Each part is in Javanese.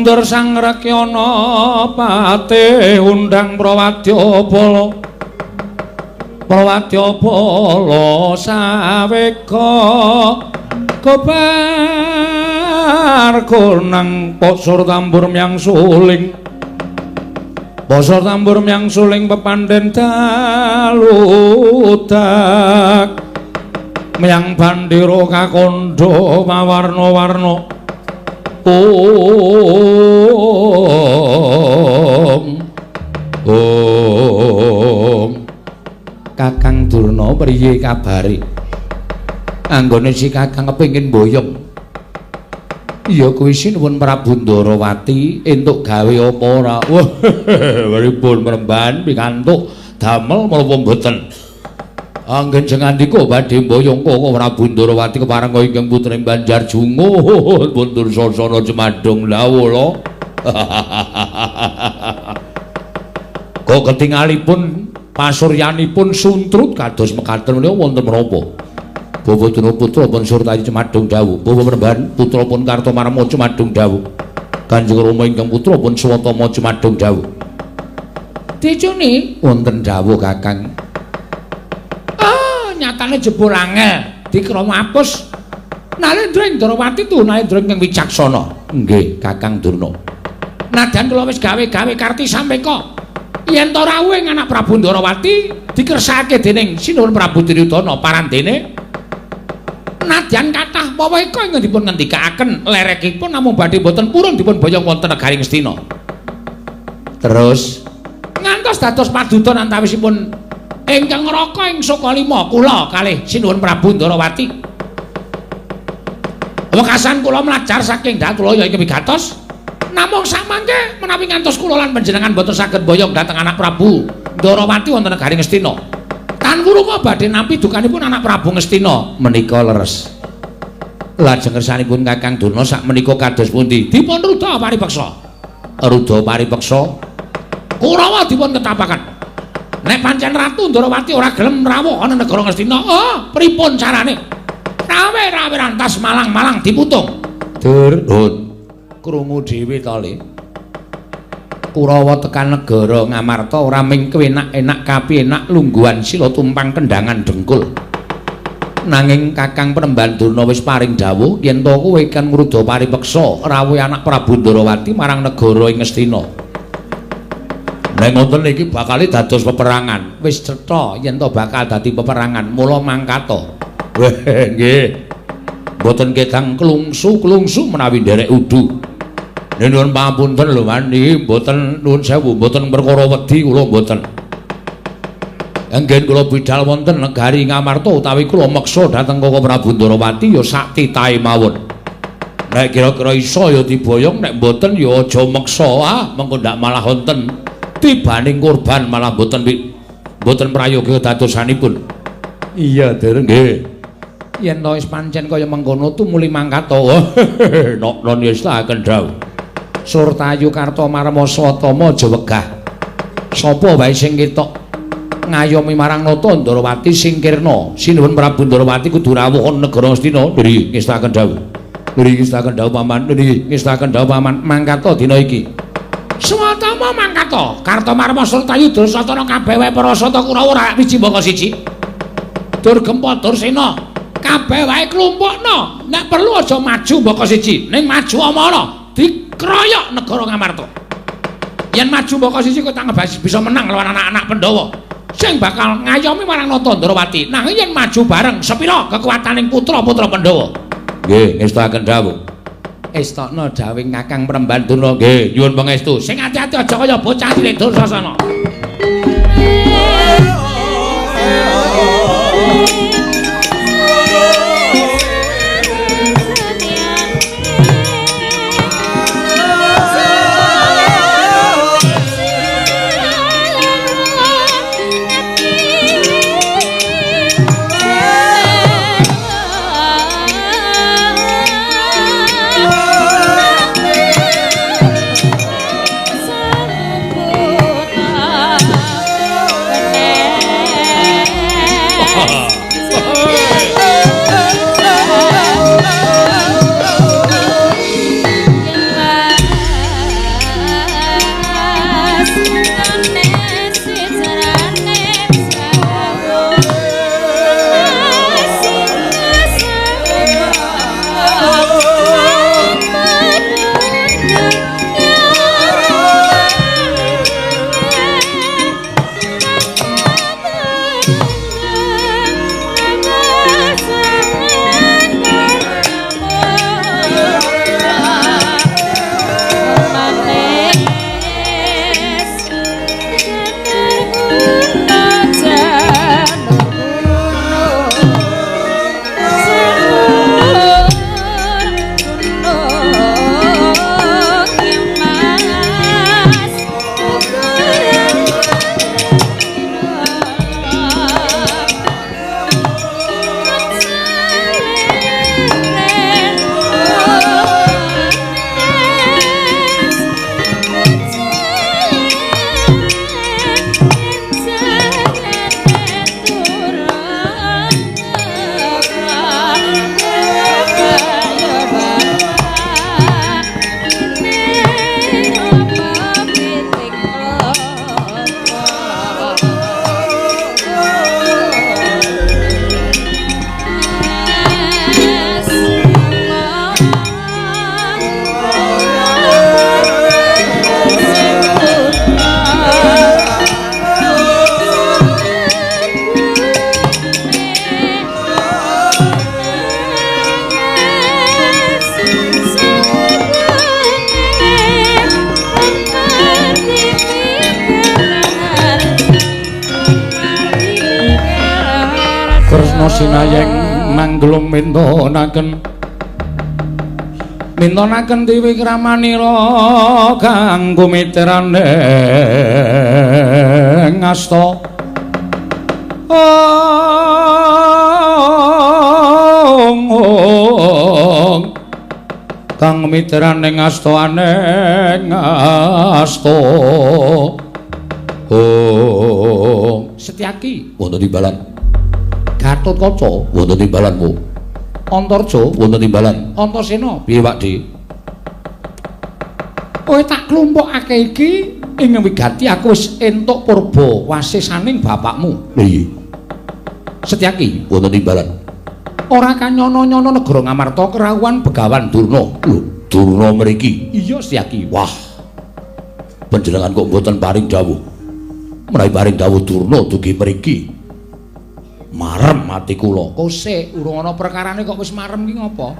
mundur sang Rekyana Patih undang Prawadyabala saweka kobar kunang posor tambur myang suling pepandhen daludak myang bandira kakandha mawarna-warna Om Kakang Durna priye kabare? Anggone si Kakang kepengin boyong. Iya kuwi sinuwun Prabu Ndarawati entuk gawe apa ora? Wah, pripun Mremban pikantuk damel menapa mboten? Anggen sing andika badhe mboyong kok Prabu Ndarawati kepareng ingkang putring Banjar Jungo mundur sasana Cemadong lawula. Kok ketingalipun pasuryanipun suntrut kados mekaten menika wonten menapa? Bawadana putra pun Surtayu Cemadong dawuh, Bawa Mremban putra pun Kartomarma Cemadong dawuh. Kanjeng Rama ingkang putra pun Swatama Cemadong dawuh. Dicune wonten dawuh Kakang. Nyatane jebul angel dikrama apus. Nalendra Indrawati tu nalendra ingkang wicaksana. Nggih, Kakang Durna. Nadyan kula wis gawe-gawe karti sampeka. Yen ta rawuh anak Prabu Ndarawati dikersakake dening Sinuwun Prabu Duryudana parandene. Nadyan kathah paweka ingkang dipun ngendikaaken lerekipun namung badhe boten purun dipun boyong wonten negaring Astina. Terus ngantos dados paduton antawisipun ingkang ngraka ing Sukalima kula kalih Sinuwun Prabu Ndarawati. Wekasan kula mlajar saking Datul ya ing wigatos. Namung samangke menawi ngantos kula lan panjenengan boten saged boyong dhateng anak Prabu Ndarawati wonten negaring Astina. Tan kula badhe nampi dukanipun anak Prabu Ngastina menika leres. Lajeng kersanipun Kakang Durna sak menika kados pundi? Dipun rudha paripeksa. Rudha paripeksa. Kurawa dipun ketapaken. Nek pancen Ratu Ndarawati ora gelem rawuh ana negara Ngastina, pripun carane? Rawe-rawe rantas malang-malang diputung. Durun. Krungu dhewe to Le. Kurawa tekan negara Ngamarta ora ming kepenak-enak kapienak lungguhan sila tumpang kendangan dengkul. Nanging Kakang Penemban Durna wis paring dawuh yen to kowe kan ngrudha paripeksa rawuh anak Prabu Ndarawati marang negara ing Ngastina. Nek ngoten iki bakal dados peperangan. Wis cetha yen to bakal dadi peperangan, mula mangkata. Nggih. Mboten kedang klungsu-klungsu menawi nderek udu. Nuwun pamunten lho Mani, mboten nuwun sewu, mboten perkara wedi kula mboten. Anggen kula bidhal wonten negari Ngamarta utawi kula meksa dhateng Koko Prabu Ndarawati ya sak titahe mawon. Nek kira-kira iso ya diboyong, nek mboten ya aja meksa, mengko ndak malah wonten tibaning korban malah mboten prayoga dadosanipun. Iya, Der nggih. Yen to wis pancen kaya mengkono tumuli mangkata. Nok-non wis taken dawuh. Surtayu Kartomarma Swatama aja wegah. Sapa wae sing ketok ngayomi marang Nata Ndarawati singkirna. Sinuwun Prabu Ndarawati kudu rawuh ana negara Astina. Nggih, ngestaken dawuh. Nggih, ngestaken dawuh paman. Nggih, ngestaken dawuh paman. Mangkata dina iki. Swatama mangkata. Kartomarma Surtayu Dursatana kabeh wae Parasata Kurawa ora wiji mbaka siji. Durgempa Dursena kabeh wae klumpukna. Nek perlu aja maju mbaka siji, ning maju amana dikroyok negara Ngamarta. Yen maju mbaka siji kowe tak bisa menang lawan anak-anak Pandhawa sing bakal ngayomi marang Nata Ndarawati. Nanging yen maju bareng sepira kekuataning putra-putra Pandhawa. Nggih, ngestaken dawuh. Estana dawuh Kakang Penemban Durna. Nggih, nyuwun pangestu. Sing ati-ati aja kaya bocah cilik Dursasana. Ana sinayeng manglung mintonaken Dewi Kramanira kanggo mitrane ngasta kang mitrane ngasta aneng ngasta Setyaki wonten timbalan Gatotkaca wonten timbalanmu Antarja wonten timbalan Antasena piye Pakde kowe tak klumpukake iki ing wigati aku wis entuk purba wasisaning bapakmu lho iya Setyaki wonten timbalan ora kanyono-nyono negara Ngamarta kerawuhan Begawan Durna lho Durna mriki iya Setyaki wah panjenengan kok mboten paring dawuh menawi paring dawuh Durna dugi mriki marem ati kula kok sik urung ana perkarane kok wis marem ki ngopo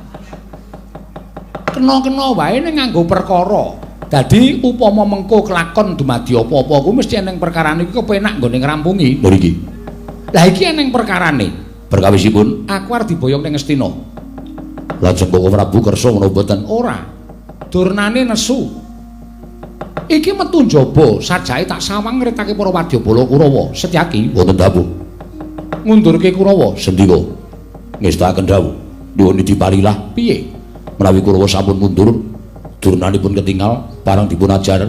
kena-kena wae ning nganggo perkara dadi upama mengko kelakon dumadi apa-apa ku mesti eneng perkarane iki kepenak nggone ngrampungi mriki lah iki eneng perkarane perkawisipun aku arep diboyong ning Ngastina lajeng Bapak Prabu kersa ngono mboten ora durnane nesu iki metu njaba sajae tak sawang ngritake para wadyabala Kurawa Setyaki wonten dawuh ngundurke Kurawa sendika ngestakaken dawuh nyuwun diparilah piye menawi Kurawa sampun mundur durnanipun ketingal parang dipun ajar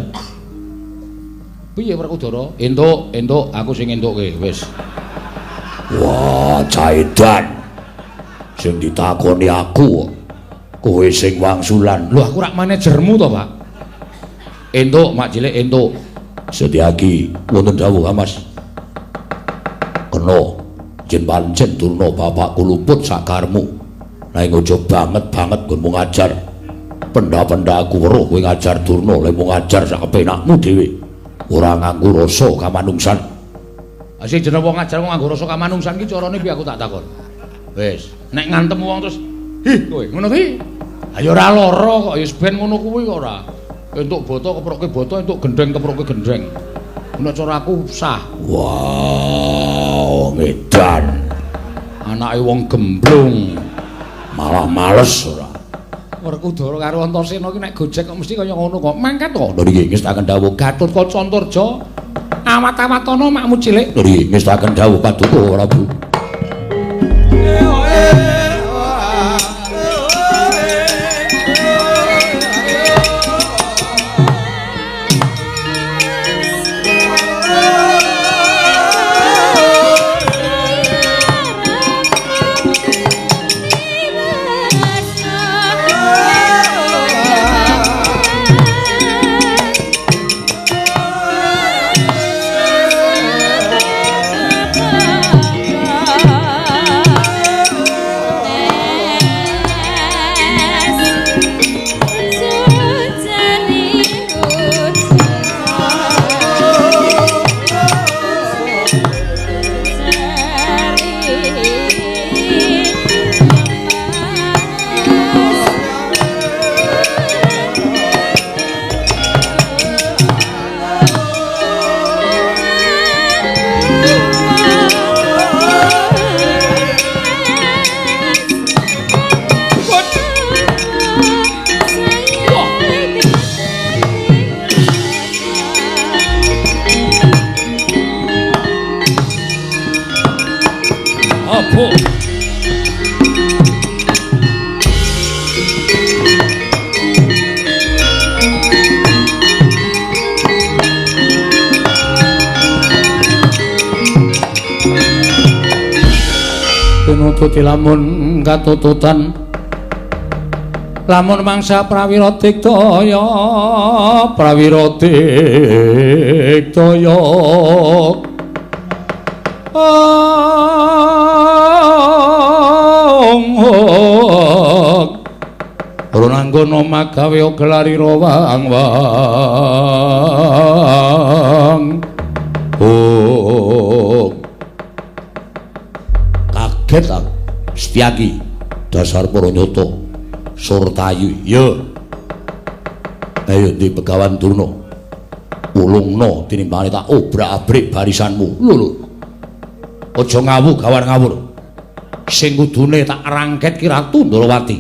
piye Werkudara entuk aku sing entuke wis wah caedan sing ditakoni aku kowe sing wangsulan lho aku rak manajermu to Pak entuk mak cilik entuk Setyaki wonten dawuh Mas kena jen pancen Durna bapakku luput sakarmu nanging aja banget nggonmu ngajar pendha-pendha aku weruh kowe ngajar Durna lek mung ngajar sak kepenakmu dhewe ora nganggo rasa kamanungsan asih jeneng wong ngajar nganggo rasa kamanungsan ki carane piye aku tak takon wis nek ngantem wong terus hi kowe ngono ki ayo ora lara kok ya ben ngono kuwi kok ora entuk boto keproke boto entuk gendeng keproke gendeng nek cara aku sah wow medan anake wong gemblung malah males ora Werkudara karo Antasena ki nek gojek kok mesti kaya ngono kok mangkat kok lho nggih ngestaken dawuh Gatotkaca Antarja awat-awatana makmu cilik lho nggih ngestaken dawuh Paduka Prabu Pinututi lamun katututan lamun mangsa prawira diktaya ora nanggono magawe gelari rawang kaget aku Setyaki dasar para nyata Surtayu ya ayo di Begawan Durna ulungna tinimbangane tak obrak-abrik barisanmu lho aja ngawur gawar ngawur sing kudune tak rangket ki Ratu Ndrawati.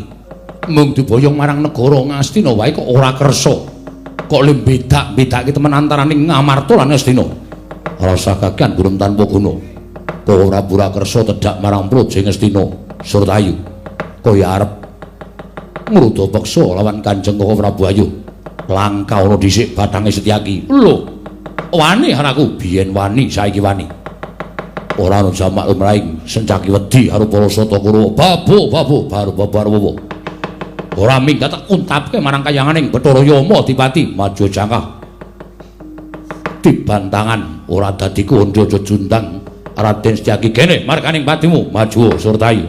Mung diboyong marang negara Ngastina wae kok ora kersa. Kok le bedak-bedake temen antaraning Ngamarta lan Ngastina. Rasa kakean gurem tanpa guna. Kok ora pura kersa tedhak marang Praja Ngastina, Surtayu. Kok ya arep ngruda peksa lawan Kanjeng Koko Prabu Ayu. Langka ana dhisik bathange Setyaki. Lho, wani anakku, biyen wani, saiki wani. Ora ana jamak lumrahing Sencaki wedi karo para Sata Kurawa. Babu baru. Ora minggat tak untapke marang kayanganing Bathara Yama Adipati maju jangkah. Dibantangan ora dadi kandha jundang Raden Setyaki kene markaning patimu maju Surtayu.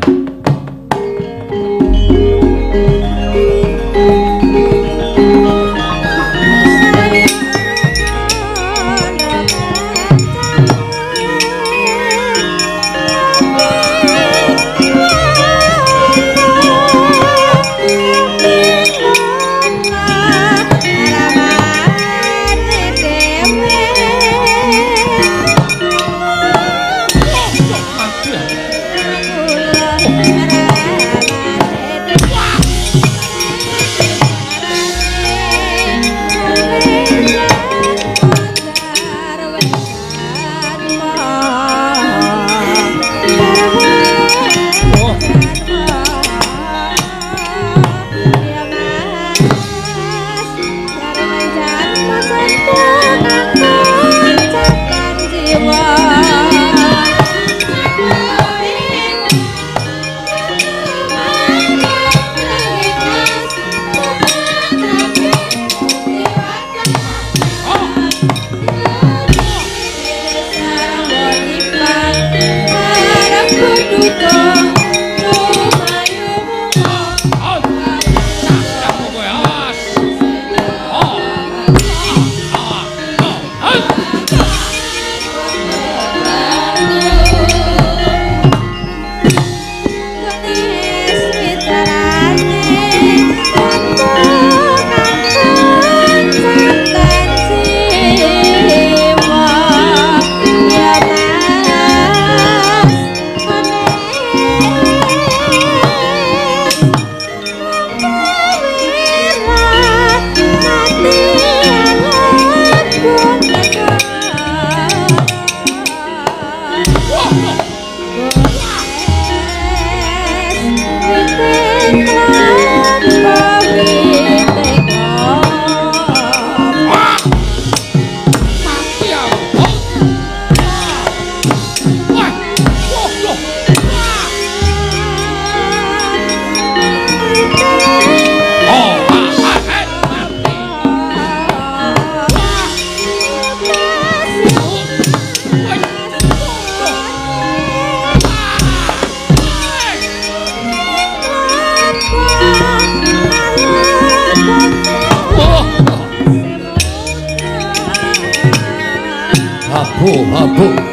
Abu.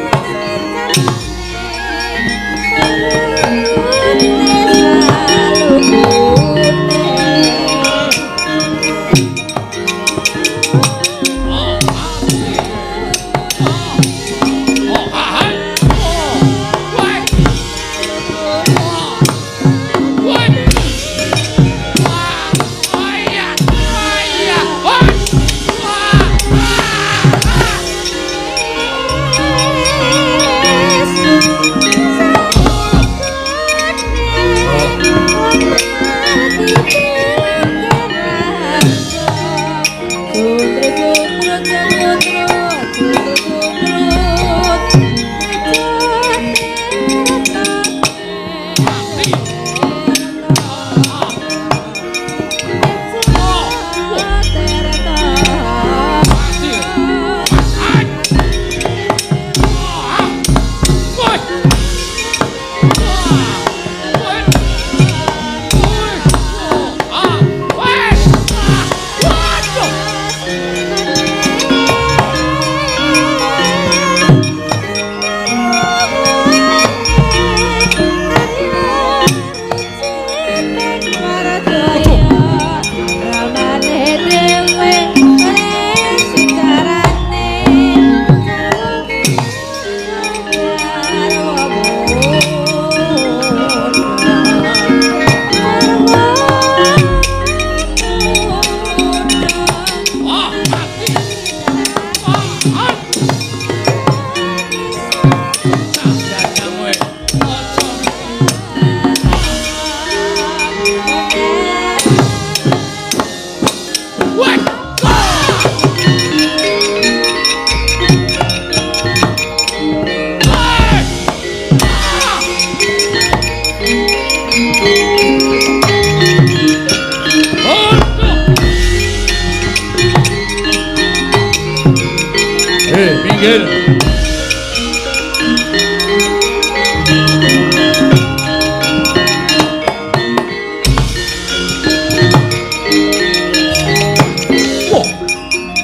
Minggir.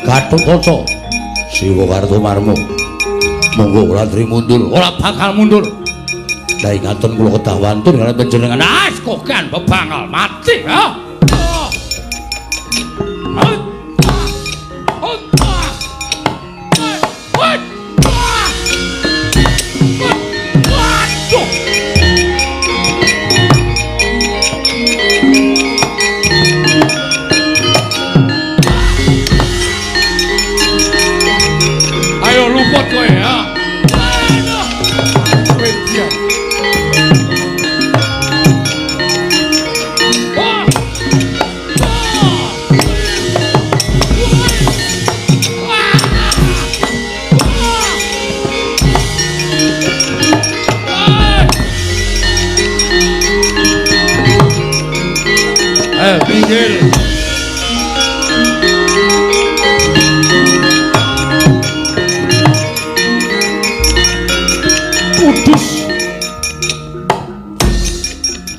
Gatotkaca Siwa Kartomarma monggo Wulandari mundur ora bakal mundur lah ingaten kula kedah wantun kaliyan panjenengan kokan bebangal mati ha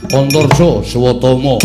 Antarja Swatama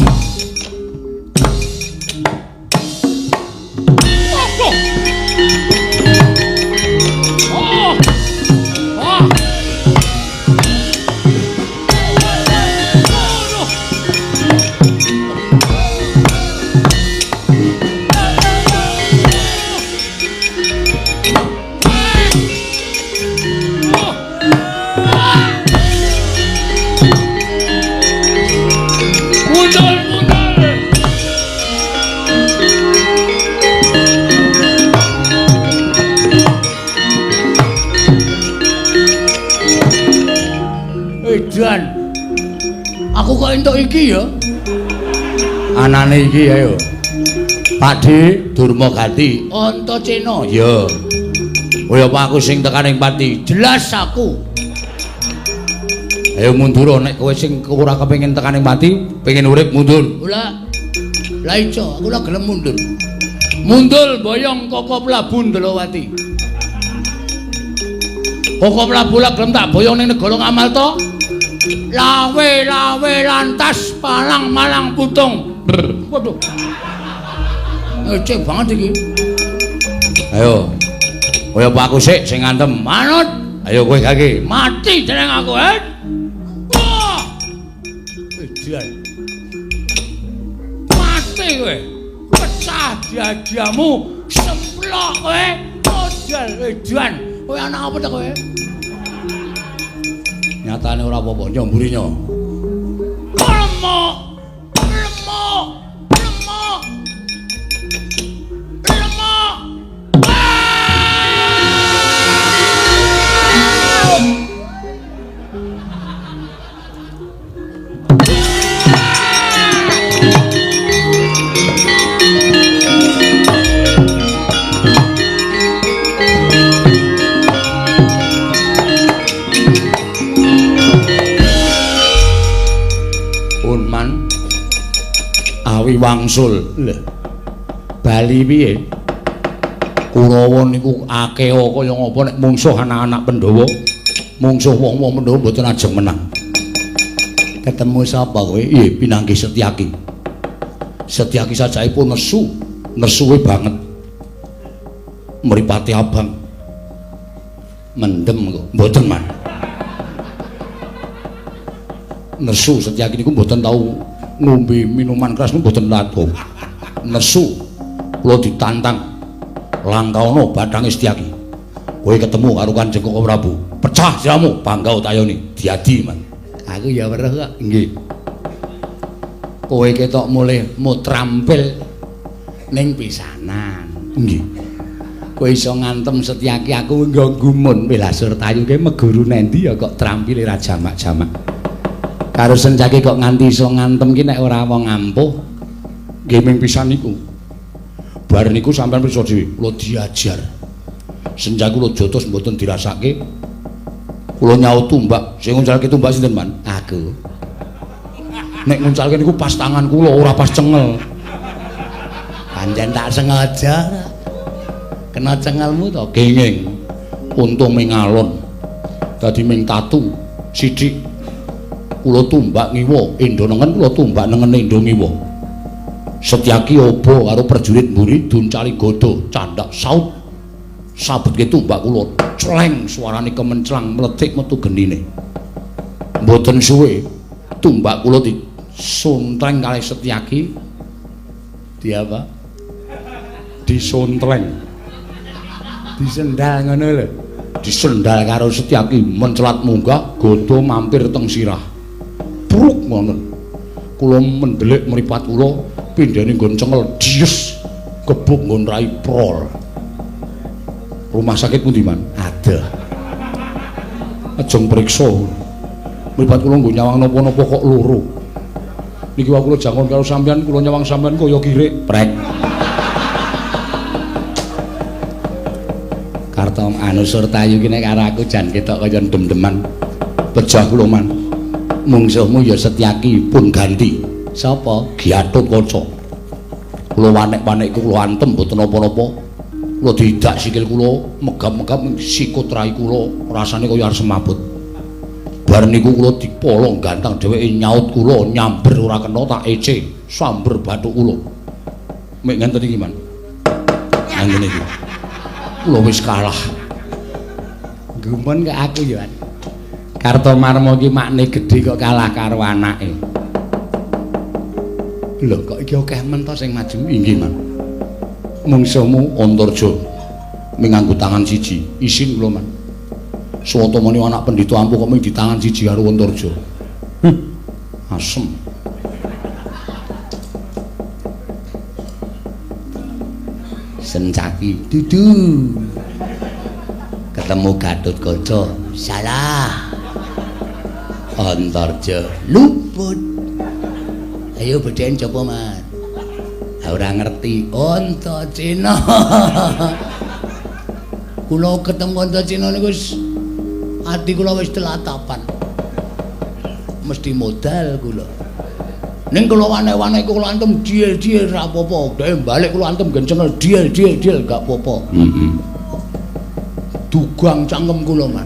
aku kok entuk iki ya anane iki ayo Pakde Durmagati Antacena ya kaya apa aku sing tekaning pati jelas aku ayo mundur nek kowe sing ora kepengin tekaning pati pengen urip mundur lah ijo aku ora gelem mundur boyong Koko Prabu Ndrawati Koko Prabu lak gelem tak boyong ning negara Ngamal to lawe lantas palang malang putung waduh cek banget iki ayo kaya apa aku sik sing ngantem manut ayo kowe gage mati jeneng aku wah mati kowe pecah diadiamu semplok kowe modal edan kowe ana apa ta kowe nyatane ora apa-apa nyamburinya lemok wangsul lho Bali piye Kurawa niku akeh kaya ngapa nek mungsuh anak-anak Pandhawa mungsuh wong-wong Pandhawa mboten ajeng menang ketemu sapa kowe nggih Pinanggi Setyaki sajaipun nesuwe banget mripate abang mendem kok mboten man nesu Setyaki niku mboten tau ngombe minuman keras niku mboten lato. Nesu kula ditantang langkauna badange Setyaki. Kowe ketemu karo Kanjeng Koko Prabu, pecah jamu bangga utayone diadi man. Aku ya weruh kok. Nggih. Kowe ketok mulih mutrampil ning pisanan. Nggih. Kowe iso ngantem Setyaki aku nggo gumun Welasur Tayu ke meguru nendi ya kok trampile ra jamak-jamak. Karo Setyaki kok nganti iso ngantem ki nek ora wong ampuh nggih ming pisan niku bar niku sampean pirsa dhewe kula diajar Setyaki kula jotos mboten dirasake kula nyaut tumbak sing nguncalke tumbak sinten man aku nek nguncalke niku pas tangan kula ora pas cengel pancen tak sengaja kena cengelmu to gengeng untung ming alon. Dadi ming tatu sithik kula tumbak ngiwa endo nengen kula tumbak nengen endo ngiwa. Setyaki obo karo prajurit mburi duncali godo candak saut sabetke tumbak kula cleng suarane kemenclang mletik metu genine. Mboten suwe tumbak kula disuntreng kalih Setyaki apa? Disontreng. Disendal ngono lho. Disendal karo Setyaki mencelat munggah godo mampir teng sirah. Bruk ngono. Kula mendelik mripat kula pindhane nggon cengel dies gebuk nggon rai prol. Rumah sakit pundi man? Ada. Ajeng priksa. Mripat kula nggo nyawang napa-napa kok loro. Niki wae kula jangon karo sampean, kula nyawang sampean kaya kirik, prek. Karta anu Surtayu ki nek karo aku jan ketok kaya dem-deman. Bejah kula man. Mungsuhmu ya Setyaki pun ganti. Sapa? Gatotkaca. Kula wanek-wanek kula antem mboten napa-napa. Kula didak sikil kula, megap-megap sikut rai kula, rasane kaya arep semabut. Bar niku kula dipolong gantang dheweke nyaut kula nyamber ora kena tak ece samber bathuk kula. Mek ngenten iki man. Ngene iki. Kula wis kalah. Gumun kok aku ya. Kartomarma iki makne gedhe kok kalah karo anake. Lho kok iki akeh men to sing maju inggih man. Mungsuhmu Antarja minganggo tangan siji, isin kula man. Suwatamane anak pendhita ampuh kok mung di tangan siji karo Antarja. Asem. Sencaki dudu. Ketemu Gatotkaca, salah. Antarja luput. Ayo bedhen coba man. Ora ngerti Antaséna. Kula ketemu Antaséna niku wis ati kula wis telatapan. Mesti modal kula. Ning kula wanek-wanek kula antem diel-diel ra apa-apa. Dhek balik kula antem gencengel diel-diel gak apa-apa. Dugang cangkem kula man.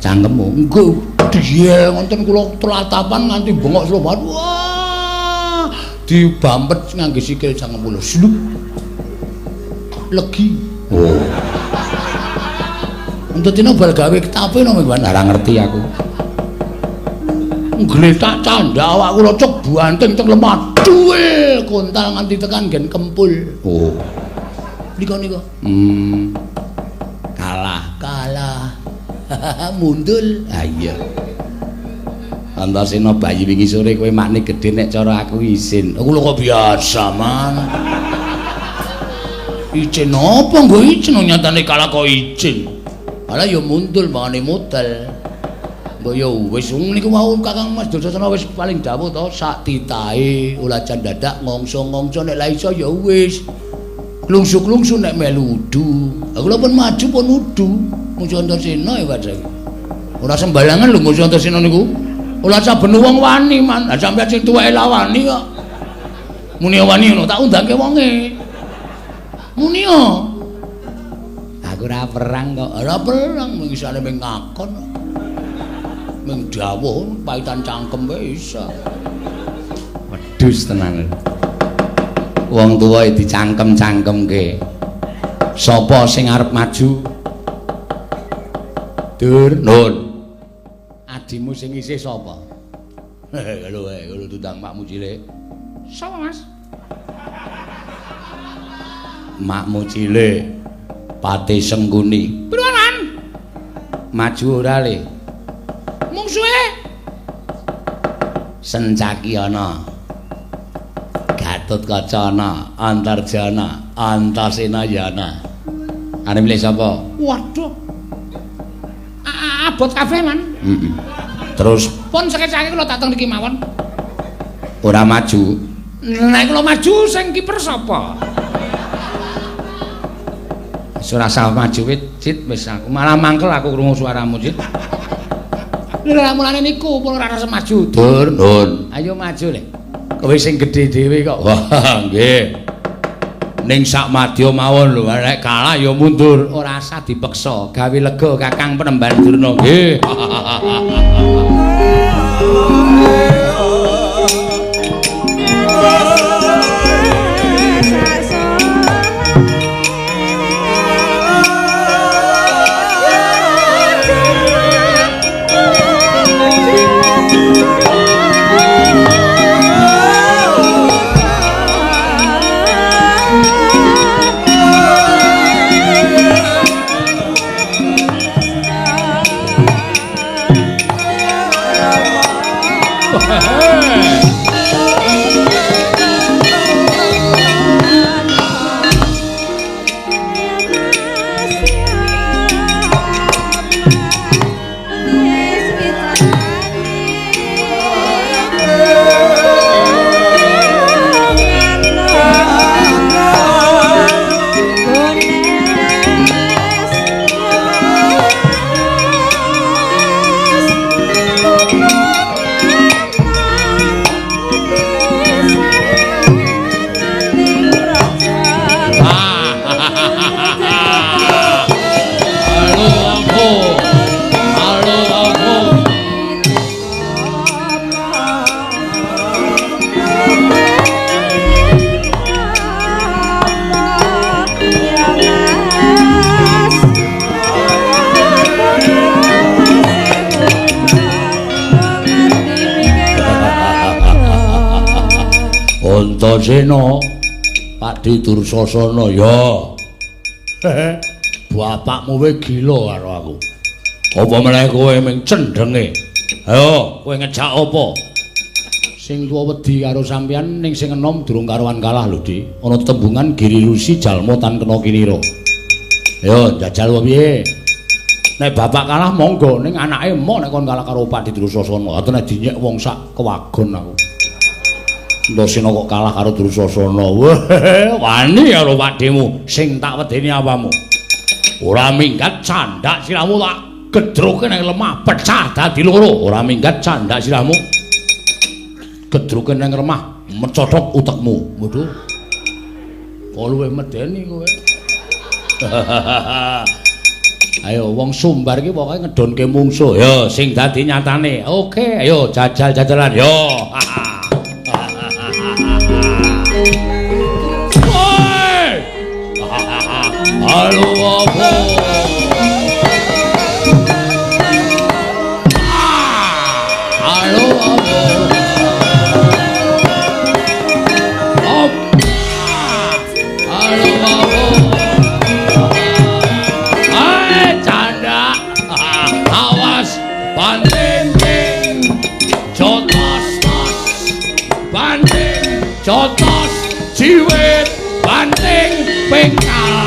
Cangkemmu engko diel wonten kula telatapan nganti bengok slobat. Wah! Dibampet ngangge sikil cangkem kula. Slup. Legi. Oh. Entutina bal gawe ketape no Mbak ora ngerti aku. Ngletak candha awak kula cek buanting teng lemah. Duel kontal nganti tekan gen kempul. Oh. Nika. Kalah. Mundul. Ah iya. Antaséna bayi wingi sore kowe makne gedhe nek cara aku isin. Kula kok biasa, Man. Icin apa nggo icin nyatane kalah kok icin. Ala ya mundul mangane modal. Mbok ya wis niku mau Kakang Mas Dursasana wis paling dawuh to sak titahe ulajan dadak ngongso-ngongso nek la iso ya wis. Klungsuk-klungsuk nek melu udu. Kula pun maju pun udu. Musuh Antaséna ya padha. Ora sembarangan lho musuh Antaséna niku. Ora saben wong wani man. Lah sampeyan sing tuweke lawani kok. Muni wani ngono tak undangke wonge. Muni yo. Aku ora perang kok. Ora perang mung isane mung ngakon. Mung dawuh paitan cangkem wae iso. Wedhus tenan. Wong tuwa dicangkem-cangkemke. Sapa sing arep maju? Dur, Nun. Adimu sing isih sapa? Kalau tundang makmu cilik. Sapa, Mas? Makmu cilik. Pati Sengguni. Piruanan? Maju ora le? Mungsuhe. Sencaki ana. Gatotkaca ana, Antarja ana, Antaséna ya ana. Arep milih sapa? Waduh. Abot kabeh man. Terus pun sekecake kula dateng niki mawon. Ora maju. Nek kula maju sing kiper sapa? Ora usah maju Cit, wis aku malah mangkel aku krungu suaramu Cit. Lha mulane niku pun ora rasa maju. Dur, Nun. Ayo maju le. Kowe sing gedhe dhewe kok. Wah, nggih. ning sak madya mawon lho nek kalah ya mundur ora usah dipeksa gawe lega Kakang Penemban Durna nggih. Antasena Pakdi Dursasana ya. Bapakmu wae gila karo aku. Apa meneh kowe ming cendhenge? Ayo, kowe ngejak apa? Sing tuwa wedi karo sampeyan ning sing enom durung karuan kalah lho, Dik. Ana tembungan Giri Lusi jalma tan kena kinira. Ayo, jajal wae piye? Nek bapak kalah monggo ning anake emok nek kon kalah karo Pakdi Dursasana. Ate nek dinyek wong sak kewagon aku. Antasena kok kalah karo Dursasana. Wani karo pakdemu sing tak wedeni apamu. Ora minggat candhak sirahmu tak gedruke nang lemah pecah dadi loro. Ora minggat candhak sirahmu gedruke nang lemah mecothok utekmu. Waduh. Kok luwe medeni kowe. Ayo wong Sumbar iki pokoke ngedonke mungsuh. Yo sing dadi nyatane. Oke, ayo jajal-jajalan yo. Halo apa? Halo apa? Halo apa? Hai canda, awas banding, jotos tos, banding, jotos, jiwit, banding, pengkal.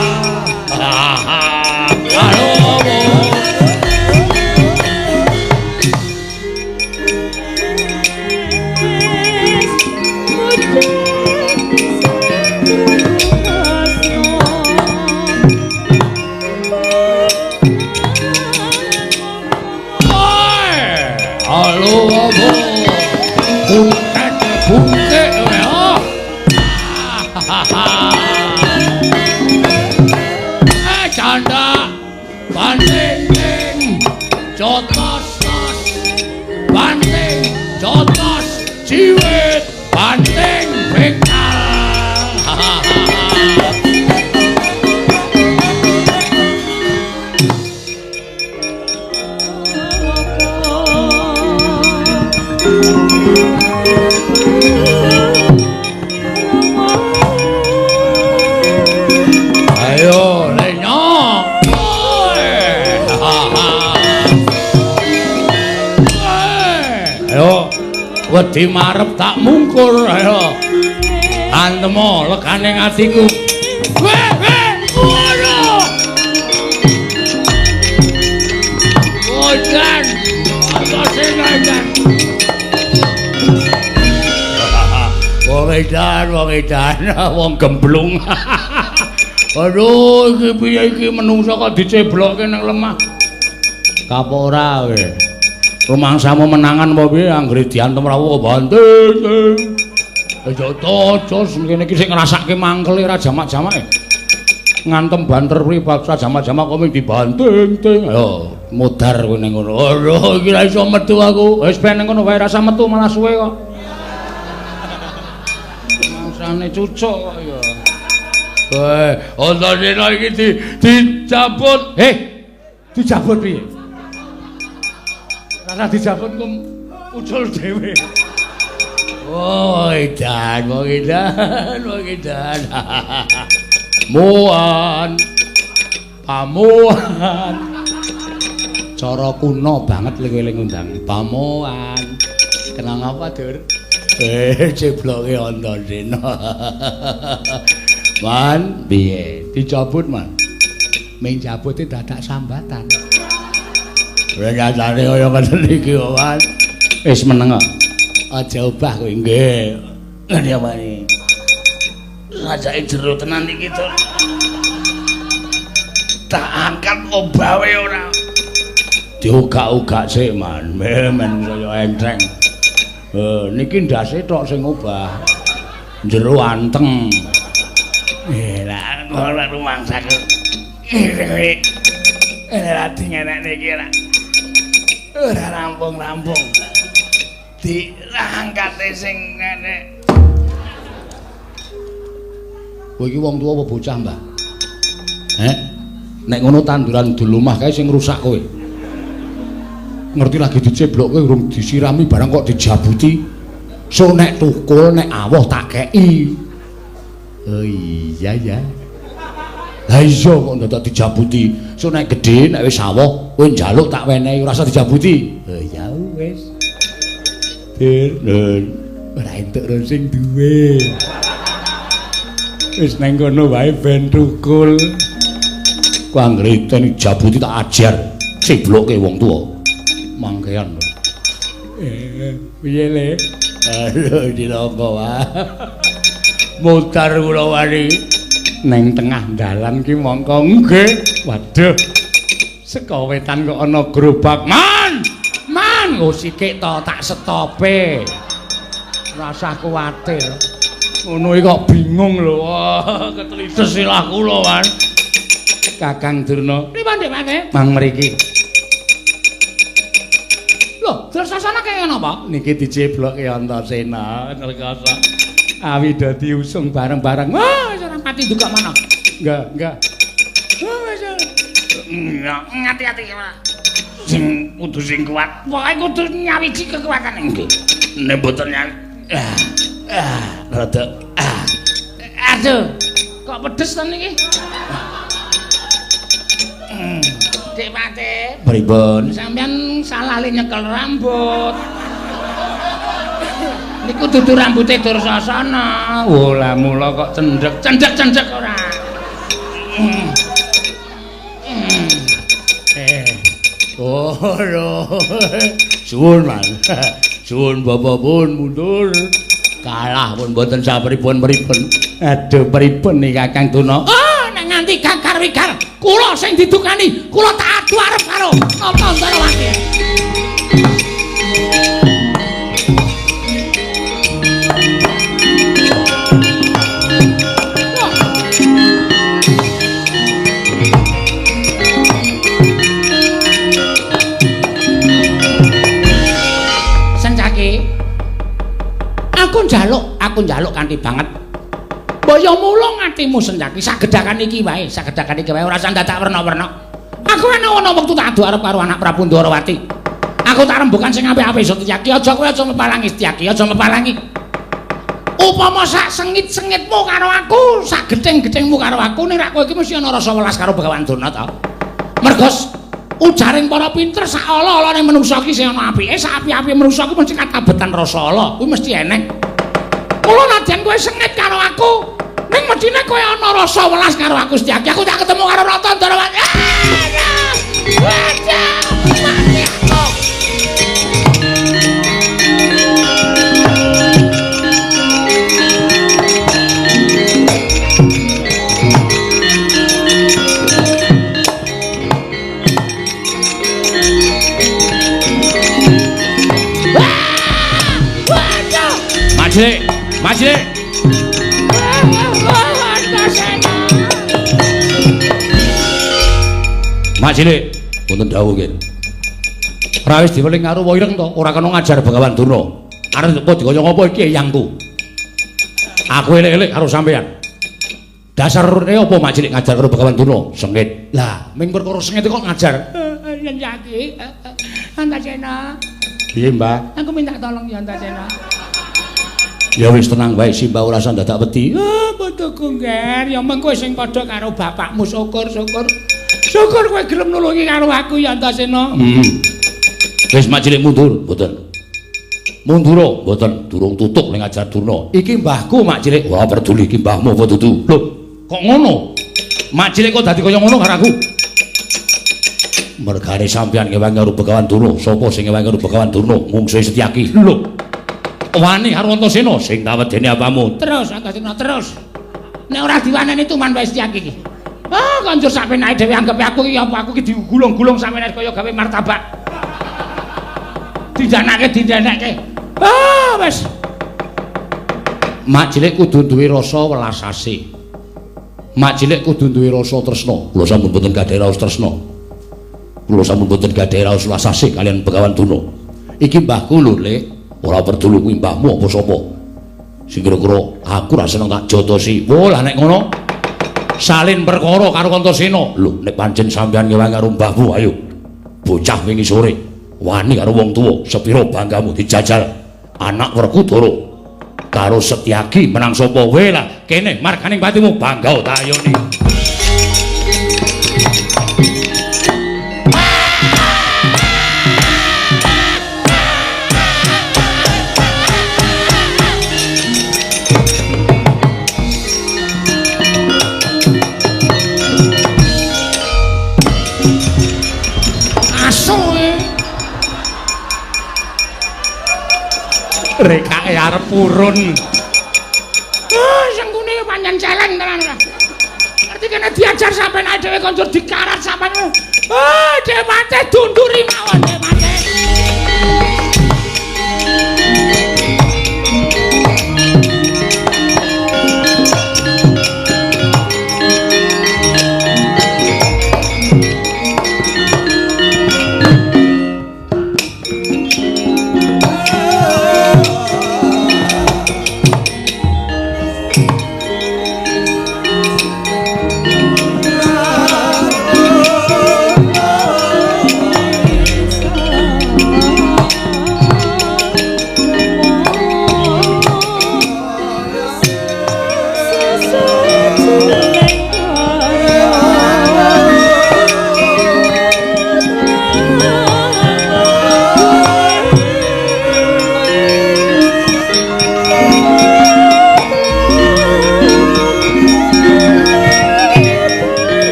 Wedi marep tak mungkur ayo antemo legane atiku ngono ojan apa sing ojan wong edan wong gemblung aduh iki piye iki menungsa kok diceblokke nang lemah kapora kowe rumangsamu menangan apa piye anggere diantem rawuh banting Aja tocos ngene iki sing ngrasake mangkele ra jamak-jamake. Ngantem banter pribadi jamak-jamak kok dibanting-ting. Yo, mudar kowe ning ngono. Ora iki ra iso metu aku. Wis ben ning ngono wae rasa metu malah suwe kok. Mangsane cucuk kok ya. Ondasena iki dicabut. Dicabut piye? Ora dicabut kok ucul dhewe. Oh, edan, wong edan. Muan. Pamuan. Cara kuno banget eling undang. Pamuan. Kenang apa, Dur? Cebloke Antasena. Man, piye? Dicabut, Man. Ming cabut dadak sambatan. Nyatane kaya ngene iki, Man. Wis meneng kok. Aja obah kowe nggih. Ngene apa iki? Sajake jero tenan iki to. Tak angkat obah wae ora. Diugak-ugak sik, Man. Men kaya enteng. Niki ndase tok sing obah. Jero anteng. Lah, ora rumangsaku. Ora dingenek niki ora. Ora rampung-rampung. Diangkate sing ngene. Kowe iki wong tuwa apa bocah, Mbah? Nek ngono tanduran dulumah kae sing rusak kowe. Ngerti lagi diceblok kowe urung disirami barang kok dijabuti. So nek tukul nek awoh tak kei. Oh iya ya. Lah iya kok ndak dijabuti. So nek gedhe nek wis awoh kowe njaluk tak wenehi ora usah dijabuti. Oh ya wis. Nun, ora entuk sing duwe. Wis nang kono wae ben tukul. Ku anggere ten jabuti tak ajar cebloke wong tuwa. Mangkean. Piye le? Aduh dilonggo wae. Mutar kula wani nang tengah dalan ki mongko nggih. Waduh. Saka wetan kok ana gerobak. Man, oh sikik to tak stope. Rasa kuwatir. Ngono iki kok bingung lho. Wah, ketlides silah kula, Wan. Kakang Durna. Pripun, Dik? Mang mriki. Lho, Drasasana kaya napa? Niki dicebloke Antasena, Ngerkasa. Awi dadi usung bareng-bareng. Wah, wis ora pati ndukak mana. Enggak. Oh, wis. Ngati-ati, Pak. Sing kudu sing kuat. Pokoke kudu nyawiji kekuatan nggih. Nek mboten nyawi. Rada. Aduh. Kok pedes to niki? Dik Pate. Pripun? Sampeyan salah le nyekel rambut. Niku dudu rambute Dursasana. Oh, lah mula kok cendhek ora. Oh, suwun, Man. Suwun Bapak pun mundur. Kalah pun mboten sapripun-pripun. Aduh, pripun iki Kakang Tuna? Oh, nek nganti gakar-wigar, kula sing didukani, kula tak adu arep karo Antasena. Aku njaluk kanthi banget. Mbaya mulung atimu Senjaki, sagedakan iki wae ora usah dadak werna-werna. Aku ana wektu tak adu arep karo anak Prabu Ndarawati. Aku tak rembukan sing apik-apik Setyaki, aja kowe aja mepalangi Setyaki, aja mepalangi. Upama sak sengit-sengitmu karo aku, sak gething-gethingmu karo aku, ning rak kowe iki mesti ana rasa welas karo Begawan Durna ta. Mergo ujaring para pinter sak ala-alane manungsa iki sing ana apike, sak api-api manungsa iki mesti katabetan rasa ala. Kuwi mesti eneng. Mula nadyan kowe sengit karo aku, ning medine kowe ana rasa welas karo aku Setyaki. Aku tak ketemu karo Rata Ndarawati. Majile. Majile, wonten dawuh nggih. Rawis diweling karo Waireng to, ora kena ngajar Begawan Durna. Arep apa dikaya ngapa iki yangku. Aku elek-elek karo sampean. Dasare apa Majile ngajar karo Begawan Durna? Sengit. Lah, ming perkara sengit kok ngajar. Yen yaki. Antasena. Piye, Mbah? Aku minta tolong ya Antasena. Ya wis tenang wae Simbah ora usah dadak wedi. Putuku Ngger, ya mengko sing padha karo bapakmu syukur-syukur. Syukur kowe gelem nulungi karo aku ya Antasena. Wis Majile mundur, mboten. Mundura, mboten durung tutuk ning ngajar Durna. Iki mbahku Majile. Wah, peduli iki mbahmu apa dudu? Lho, kok ngono? Majile kok dadi kaya ngono karo aku? Mergane sampeyan ngewangi karo Begawan Durna. Sapa sing ngewangi karo Begawan Durna? Mungsuhe Setyaki. Lho. Wani karo Antasena sing tawedene apamu? Terus Antasena terus. Nek ora diwaneni tuman wae Setyaki iki. Ah, kanjur sampeyan dhewe anggepe aku iki apa aku iki digulung-gulung sampeyan kaya gawe martabak. Didanekke. Ah, wis. Mak cilik kudu duwe rasa welas asih. Mak cilik kudu duwe rasa tresna. Kula sampun boten gadhah raos tresna. Kula sampun boten gadhah raos welas asih kalian Begawan Durna. Iki mbahku lho, Lek. Ora peduli kuwi mbahmu apa sapa. Sing kira-kira aku ra seneng tak jotosi. Wah, lah nek ngono salin perkara karo Antasena. Lho, nek pancen sampeyan ngewangi karo mbahmu, ayo. Bocah wingi sore wani karo wong tuwa, sepira banggamu dijajal anak Werkudara karo Setyaki menang sapa wae lah. Kene marganing patimu bangga tak ayoni. Rekake arep purun. Sengkune pancen celeng tenan. Ngerti kene diajar sampean ae dhewe konjur dikarat sampean. Dhewe mate dunduri mawon dhewe mate.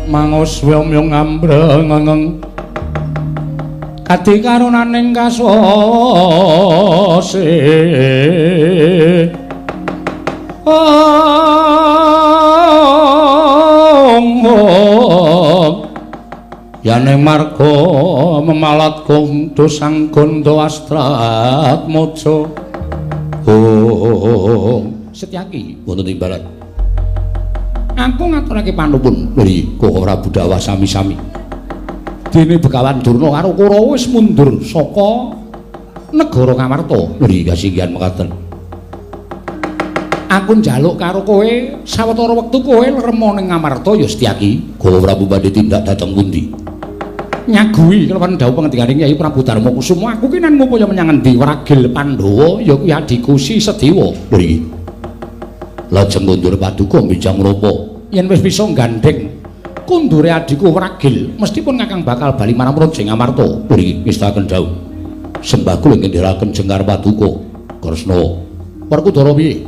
Mangus wyomyong ambrengeng kadi karunaning kaswase yaning marga memalat kundu sang gondo astrat mojo Setyaki wonten timbalan. Aku ngaturake panupun mriki kok ora Budawa sami-sami. Dene Begawan Durna karo Kurawa wis mundur saka negara Ngamarta. Mriki kasinggihan mekaten. Aku njaluk karo kowe sawetara wektu kowe lerema ning Ngamarta ya Setyaki. Kula Prabu badhe tindak dhateng pundi? Nyagui kelawan dawuh pangendikaning Kyai Prabu Darmakusuma, aku ki nan ngupaya menyang endi? Waragil Pandhawa ya kuwi adhiku Si Sedewa. Mriki. Lajeng mundur paduka mbinjang ngrapa. Yen wis bisa gandeng kundure adhiku Waragil, mestipun Kakang bakal bali marang Raja Ngamarta. Mriki ngestaken dawuh. Sembah kula ngendharaken jengkar paduka. Kresna. Werkudara piye?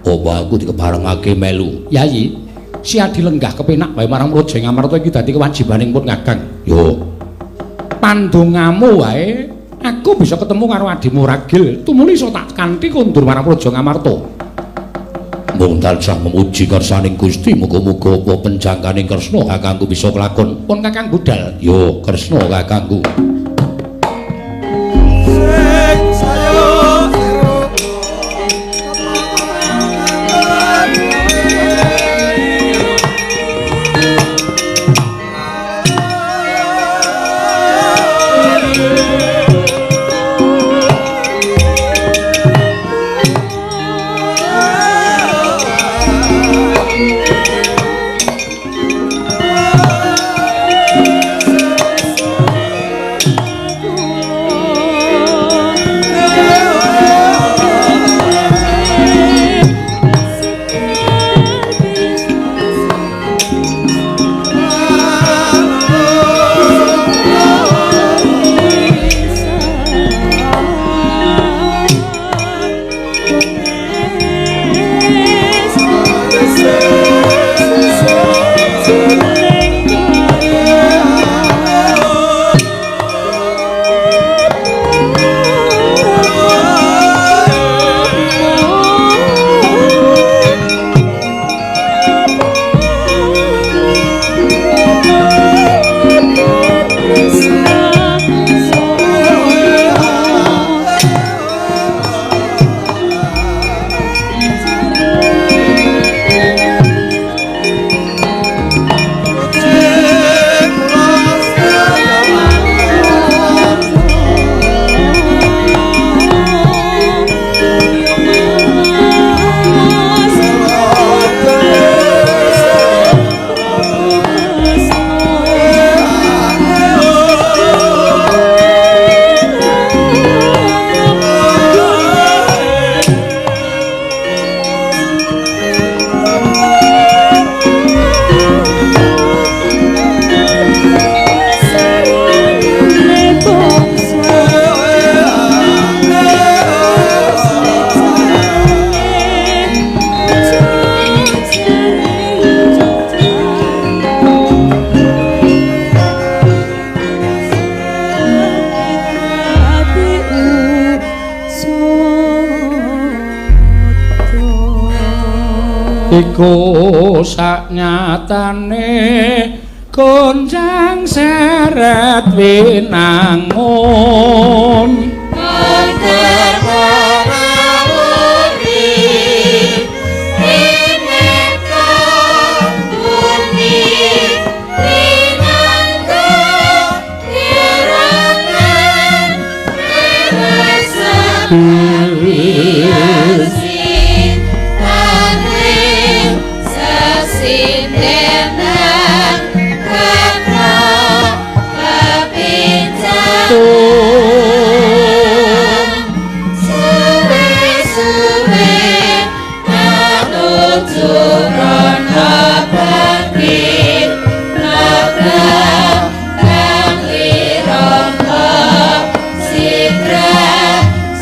Apa aku dikebarengake melu? Yayi, si Adi lenggah kepenak wae marang Praja Ngamarta iki dadi kewajibaning pun Kakang. Yo. Pandongamu wae aku bisa ketemu karo adimu Ragil. Tumuni iso tak kanthi kondur marang Praja Ngamarta. Mung tansah memuji kersaning Gusti, muga-muga apa penjangkaning Kresna kakangku bisa kelakon. Pun Kakang budal. Yo, Kresna kakangku. Iku saknyatane gonjang seret winangun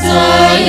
Soy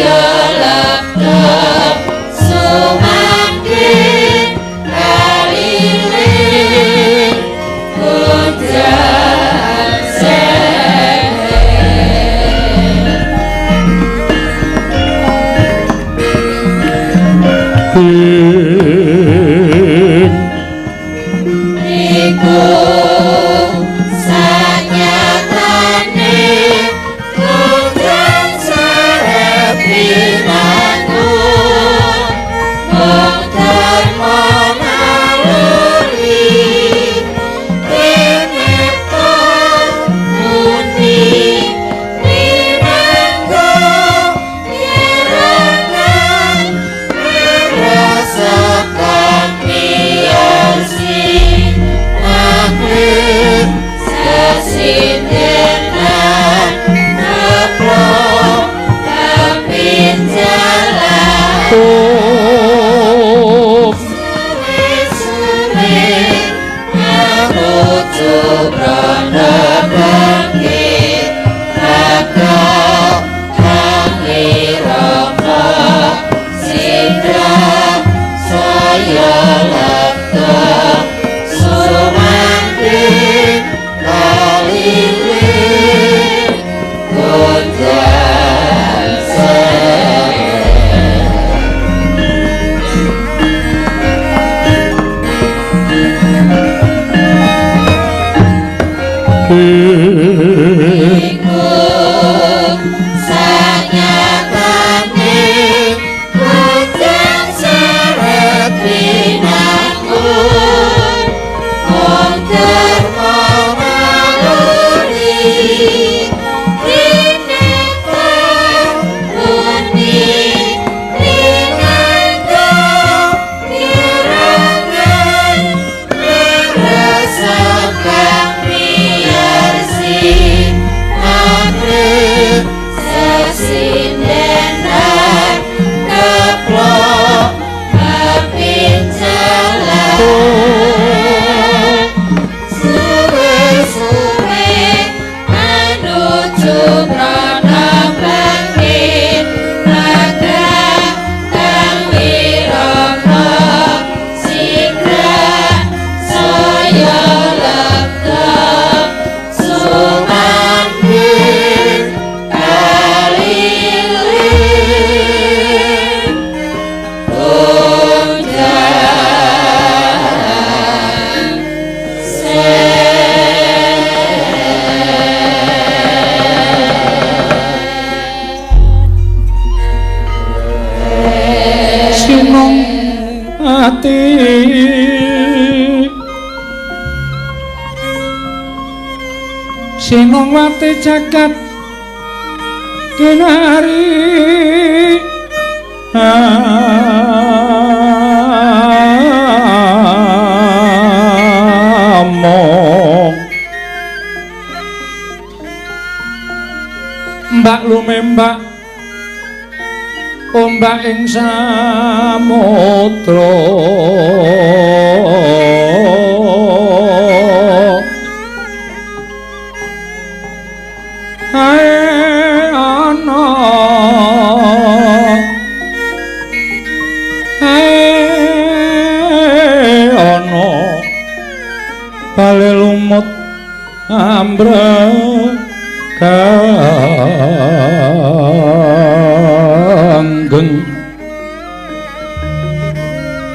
Sinong wate jagat kinari among mbak lumembak ombak ing samudra bale lumut ambrekanggeng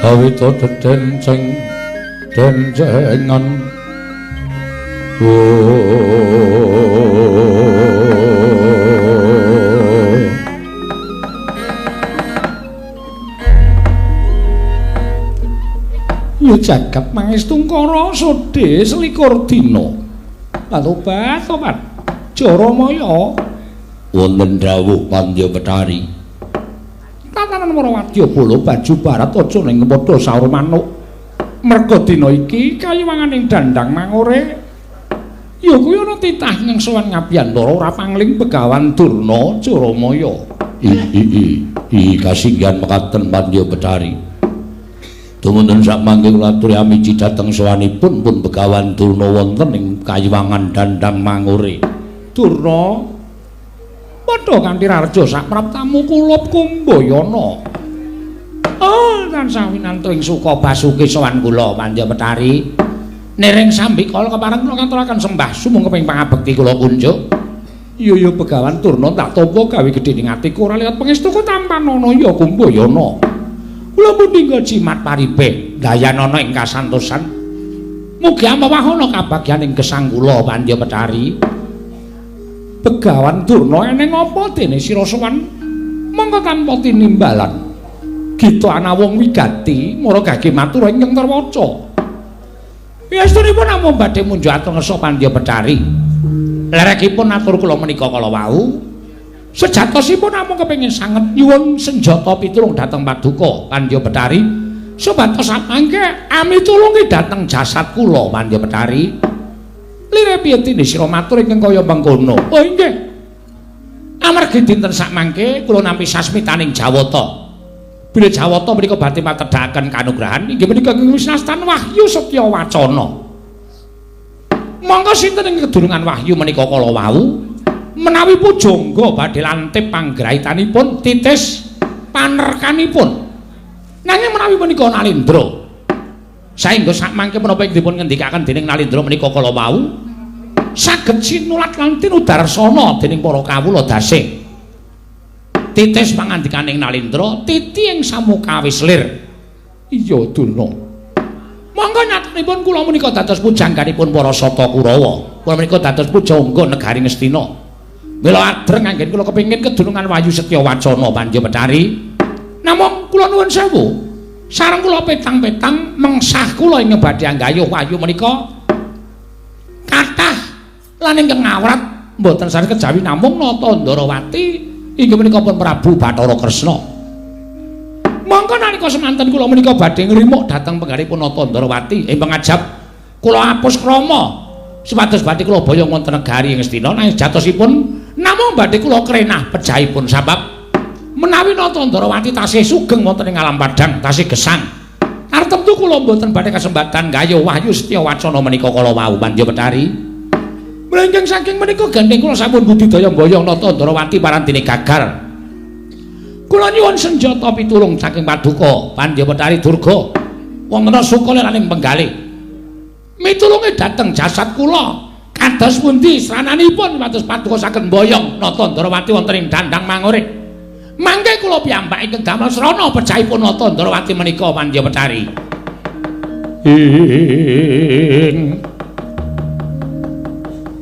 awita dedenceng dencengan ya jagat mangestungkara sodhe selikur dina patobat Jaramaya wonten dawuh Pandya Betari tatanan Marawati bala baju barat aja ning padha saur manuk merga dina iki kayiwanganing dandang mangore ya kuwi ana titah ning sowan Ngabiyantara ora pangling Begawan Durna Jaramaya kasinggihan mekaten Pandya Betari dumunten sak mangke kula aturi amiji dhateng sowanipun pun Begawan Durna wonten ing kayiwangan dandang mangore Durna padha kanthi raja sak praptamu kulup Kumbayana tansah winantu ing suka basuki sowan kula Pandya Betari nering sambikala kepareng kula ngaturaken sembah sumung keping pangabekti kula kunjuk iya Begawan Durna tak tampa gawe gedhening atiku ora liwat pangestuku tampanana ya Kumbayana kula pun tinggal jimat paribe dayanana ing kasantosan mugi amawahana kabagyan ing gesang kula Pandya Betari Begawan Durna eneng apa dene sira sowan mongko tanpa tinimbalan kita ana wong wigati mara gage matur ingkang terwaca yastunipun namung badhe munjuk atur ngersa Pandya Betari lerekipun atur kula menika kala wau sejatosipun namung kepengin sanget nyuwun senjata pitulung dhateng Paduka Pandya Betari sebatos samangke ami tulungi dhateng jasad kula Pandya Betari lire piye dene sira matur ingkang kaya mangkono oh nggih amargi dinten sakmangke kula nampi sasmitaning Jawata bila Jawata menika badhe matedhaken kanugrahan inggih menika wisnastan Wahyu Setya Wacana monggo sinten ing kedurungan Wahyu menika kala wau menawi pujangga badhe lantip panggraitanipun titis panerkanipun nanging menawi menika Nalindra saengga sakmangke menapa ing dipun ngendikaken dening Nalindra menika kala wau saged sinulat lan tinudarsana dening para kawula dasih titis pangandikaning Nalindra titi ing samuka wis lir iya Durna monggo nyatanipun kula menika dados pujangganipun para Sata Kurawa kula menika dados pujangga negari Ngastina. Mila adreng anggen kula kepengin kedunungan Wayu Setyawacana Pandya Betari. Namung kula nuwun sewu, sareng kula petang-petang mengsah kula ing badhe anggayuh Wayu menika kathah lan ingkang ngawrat mboten sami kejawi namung Nata Ndarawati inggih menika pun Prabu Bathara Kresna. Monggo nalika semanten kula menika badhe ngrimuk dhateng penggalipun Nata Ndarawati pangajab kula apus krama supados badhe kula boyong wonten negari Ngastina nanging jatosipun namung badhe kula krenah pejahipun sabab menawi Nata Ndarawati tasih sugeng wonten ing alam padhang tasih gesang arep tentu kula mboten badhe kasembatan gayuh Wahyu Setyawacana menika kala wau Pandya Betari. Mlengking saking menika gandeng kula sampun budidaya mboyong Nata Ndarawati parantine gagal. Kula nyuwun senjata pitulung saking Paduka Pandya Betari Durga wonten sukale lan ing penggalih. Mitulunge dhateng jasad kula kados pundi srananipun pados Paduka saged mboyong Nata Ndarawati wonten ing dandang Mangure. Mangke kula piyambak ingkang damel srana pejahipun Nata Ndarawati menika Pandya Betari.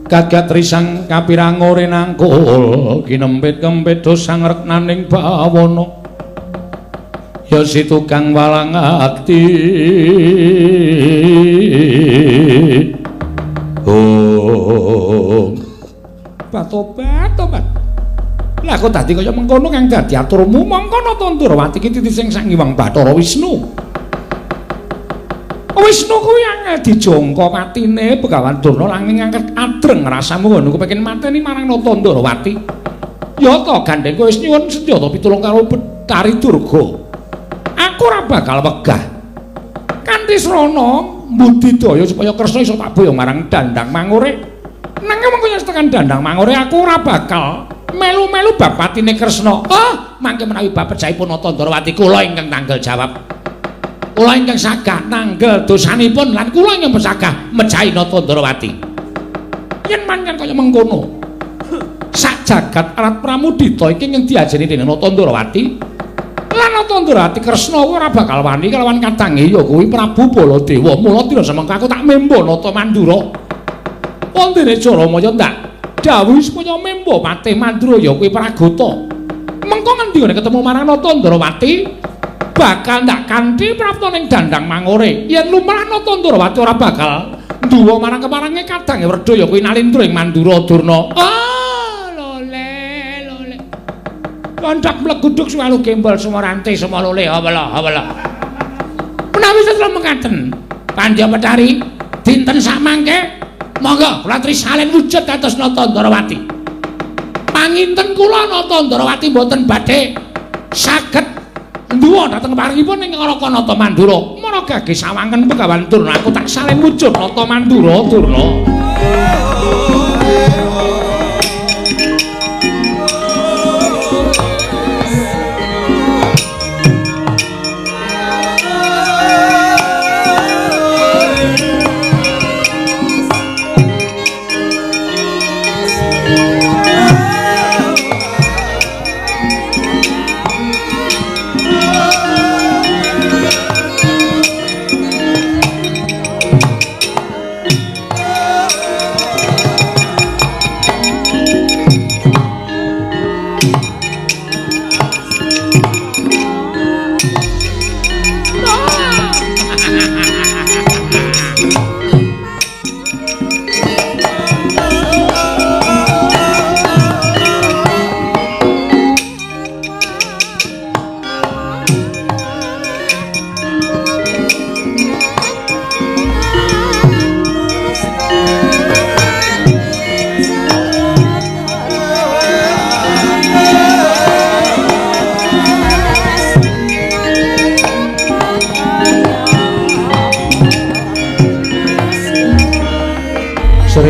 Gagat risang kapirang ore nangkul kinempit-kempit dosang reknaning bawana ya si tukang walang ati tobat lah kok dadi kaya mengkono kang dadi aturmu mongko Nata Ndarawati ki titi sing Sang Hyang Bathara Wisnu Wisnu kuwi angel dijangka patine Begawan Durna langing angkat adreng rasamu ngono kepengin mateni marang Nata Ndarawati. Ya ta gandeng kowe wis nyuwun senjata pitulung karo Betari Durga. Aku ora bakal wegah. Kanthi srana mbudidaya supaya Kresna iso tak boyong marang dandang Mangure. Nanging mengko yen tekan dandang Mangure aku ora bakal melu-melu bab patine Kresna. Oh, mangke menawi bab pejahipun Nata Ndarawati kula ingkang tanggal jawab. Kula ingkang sagah nanggel dosanipun lan kula ingkang sagah mejahi Nata Ndarawati. Yen pancen kaya mengkono, sak jagat alat pramudita iki ingkang diajeni dening Nata Ndarawati. Lan Nata Ndarawati Kresna ora bakal wani kalawan katange ya kuwi Prabu Baladewa. Mula dina semengko aku tak memba Nata Mandura. Wondene Jaramaya ndak dawuh supaya memba Patih Mandura ya kuwi Pragata. Mengko ngendi ketemu marang Nata Ndarawati? Bakal ndak kanthi prapta ning dandang Mangure. Yen lumrah Nata Ndarawati ora bakal nduwa marang keparange kadang Werda ya kuwi Nalindra ing Mandura Durna. Ah, lole. Koncak mleguduk suwalu gembol sumarante semalole hawala. Menawi setra mekaten, Pandya Betari dinten samangke monggo kula trisalen wujud kados Nata Ndarawati. Panginten kula Nata Ndarawati mboten badhe saged nduwa dhateng paringipun ing Raka Nata Mandura. Maragage sawangen Begawan Durna aku tak salen wujud Nata Mandura Durna.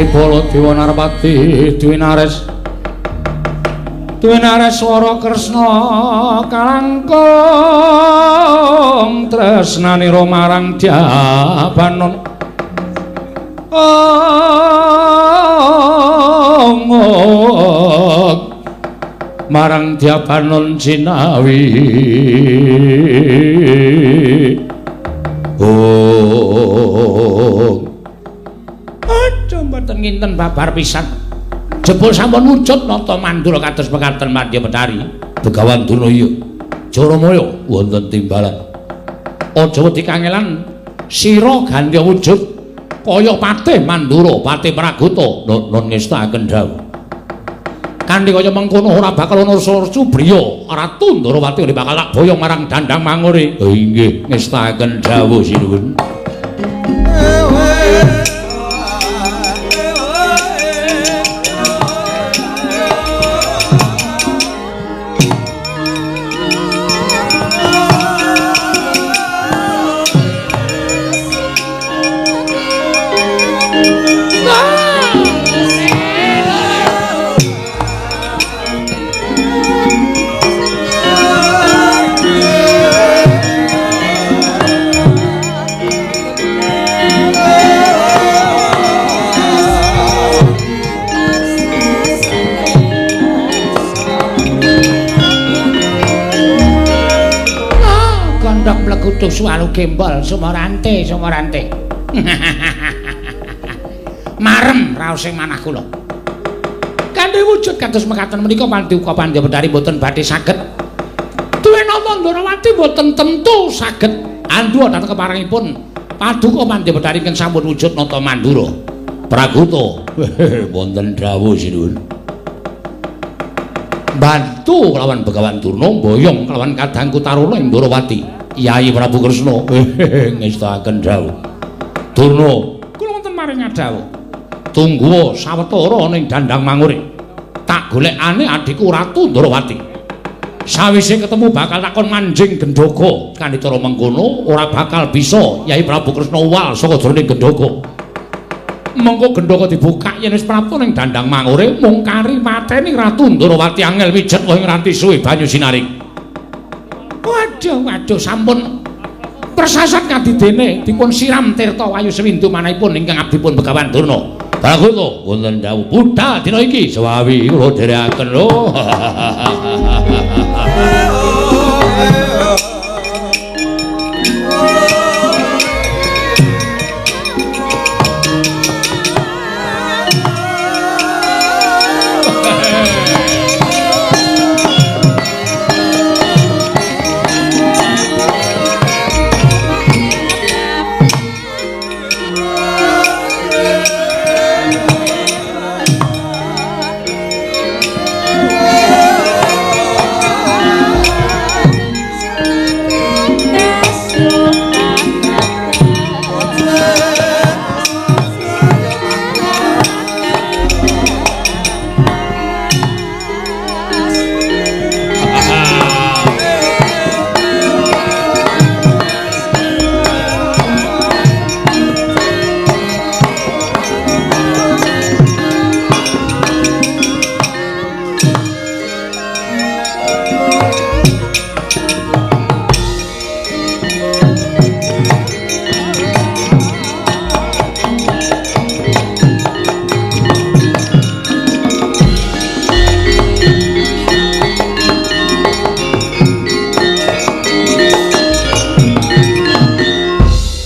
Baladewa Narpati Dwinares swara Kresna kalangkung tresnanira marang Dyabanon marang Dyabanon Jinawi nginten babar pisan. Jebul sampun wujud nata mandura kados mekaten Mandya Betari. Begawan Durna iya. Jaramaya wonten timbalan. Aja wedi kangelan sira gandya wujud kaya Patih Mandura, Patih Praguta nun ngestaken dawuh. Kanthi kaya mengkono ora bakal ana Subriya Ratu Ndarawati ora bakal tak boyong marang Dandang Mangure. Inggih ngestaken dawuh sinuwun. Kutuk suwalu gembol sumorante. Marem raos sing manah kula. Kanthi wujud kados mekaten menika Paduka Pandya Betari boten badhe saged duwe nama Ndarawati boten tentu saged andha dhateng keparengipun Paduka Pandya Betari ingkang sampun wujud nata Mandura Praguta. Wonten dawuh sinuwun. Bantu kelawan Begawan Durna mboyong kelawan kadangku Taruna ing Ndarawati. Yai Prabu Kresna ngestaken dawuh. Durna, kula wonten maring dawuh. Tunggu sawetara ning Dandang Mangure. Tak golekane adhiku Ratu Ndarawati. Sawise ketemu bakal takon manjing Gendhoga. Kanthi cara mengkono ora bakal bisa Yai Prabu Kresna uwal saka jroning Gendhoga. Mengko Gendhoga dibuka yen wis prapu ning Dandang Mangure mung kari mateni Ratu Ndarawati angel mijet wae nganti suwe banyu sinaring. Waduh sampun persasat kadidene dipun siram tirta wayu sewindu manahipun ingkang abdipun Begawan Durna Praguta wonten dawuh budhal dina iki sawawi kula dherekaken lho.